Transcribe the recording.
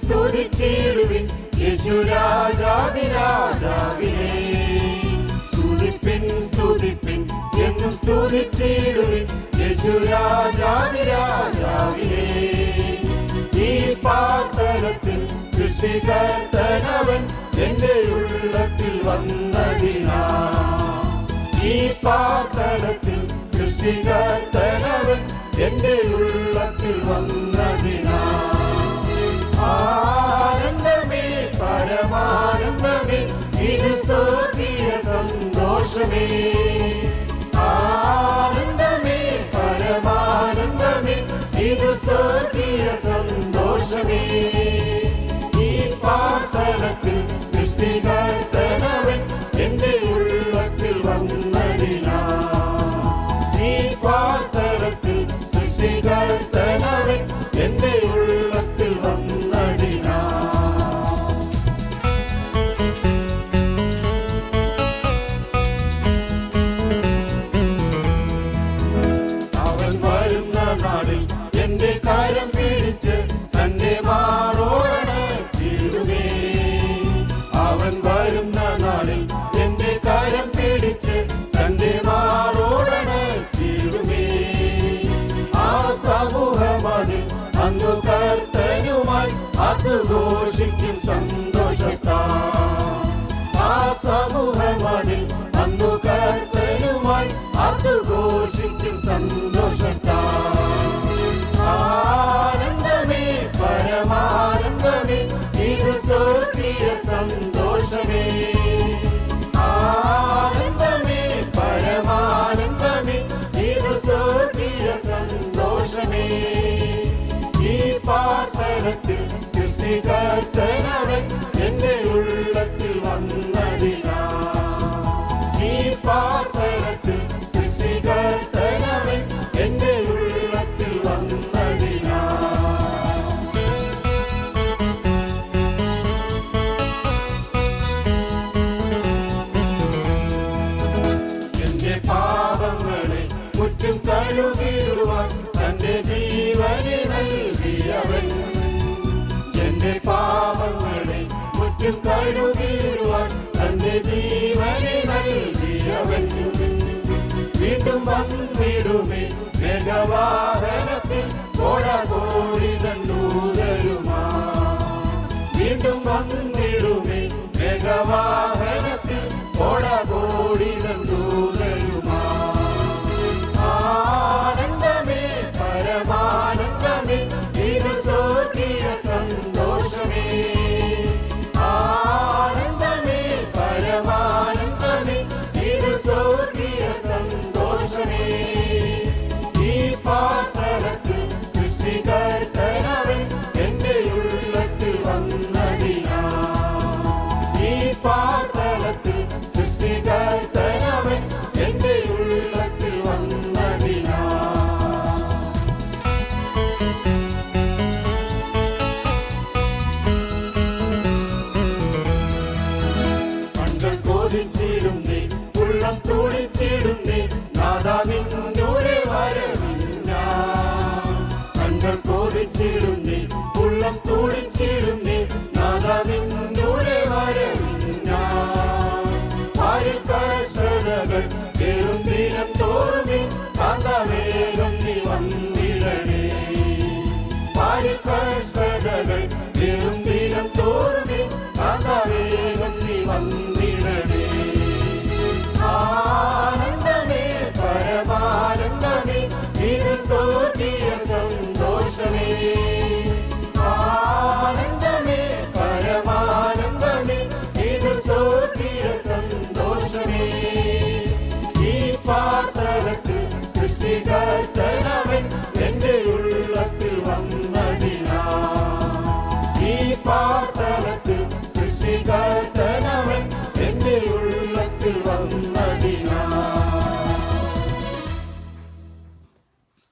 സ്തുതിച്ചിടുവിൻ യേശുരാജാധിരാജാവിനെ. സ്തുതിപ്പിൻ സ്തുതിപ്പിൻ എന്നും സ്തുതിച്ചിടുവിൻ യേശുരാജാധിരാജാവിനെ. ഈ പാർത്തലത്തിൽ സൃഷ്ടികർത്തനവൻ എന്റെ ഉള്ളത്തിൽ വന്നതിനാ. ഈ പാർത്തലത്തിൽ സൃഷ്ടികർത്തനവൻ എന്റെ ഉള്ളത്തിൽ വന്നതിനാ. ആനന്ദമേ പരമാനന്ദമേ ഇത് സ്വർഗീയ സന്തോഷമേ. ആനന്ദമേ പരമാനന്ദമേ ഇത് സ്വർഗീയ സന്തോഷമേ. ഈ പാർത്തലത്തിൽ സൃഷ്ടികർത്തനവൻ എന്റെ ഉള്ളത്തിൽ വന്നതിനാ. ഈ പാർത്തലത്തിൽ സൃഷ്ടികർത്തനവൻ എന്റെ ഉള്ളത്തിൽ വന്നതിനാ. അവൻ വരുന്ന നാളിൽ എന്റെ കരം പിടിച്ച് തന്റെ മാറോടണച്ചിടുമേ. അവൻ വരുന്ന നാളിൽ എന്റെ കരം പിടിച്ച് തന്റെ മാറോടണച്ചിടുമേ. ആ സമൂഹമതിൽ അന്നു കർത്തനുമായി ആർത്തുഘോഷിക്കും സന്തോഷത്താ. ആ സമൂഹമതിൽ അന്നു കർത്തനുമായി ആർത്തുഘോഷിക്കും സന്തോഷത്താ. ആനന്ദമേ പരമാനന്ദമേ ഇത് സ്വർഗീയ സന്തോഷമേ. ആനന്ദമേ പരമാനന്ദമേ ഇത് സ്വർഗീയ സന്തോഷമേ. ഈ പാർത്തലത്തിൽ സൃഷ്ടികർത്തനവൻ എന്റെ ഉള്ളത്തിൽ വന്നതിനാ. ഈ പാർത്തലത്തിൽ സൃഷ്ടികർത്തനവൻ എന്റെ ഉള്ളത്തിൽ വന്നതിനാ. എന്റെ പാപങ്ങളെ മുറ്റും കഴുകിടുവാൻ തന്റെ ജീവനെ നൽകിയവൻ. എന്റെ പാപങ്ങളെ മുറ്റും കഴുകിടുവാൻ തന്റെ ജീവനെ നൽകിയവൻ. വീണ്ടും വന്നിടുമേ മേഘവാ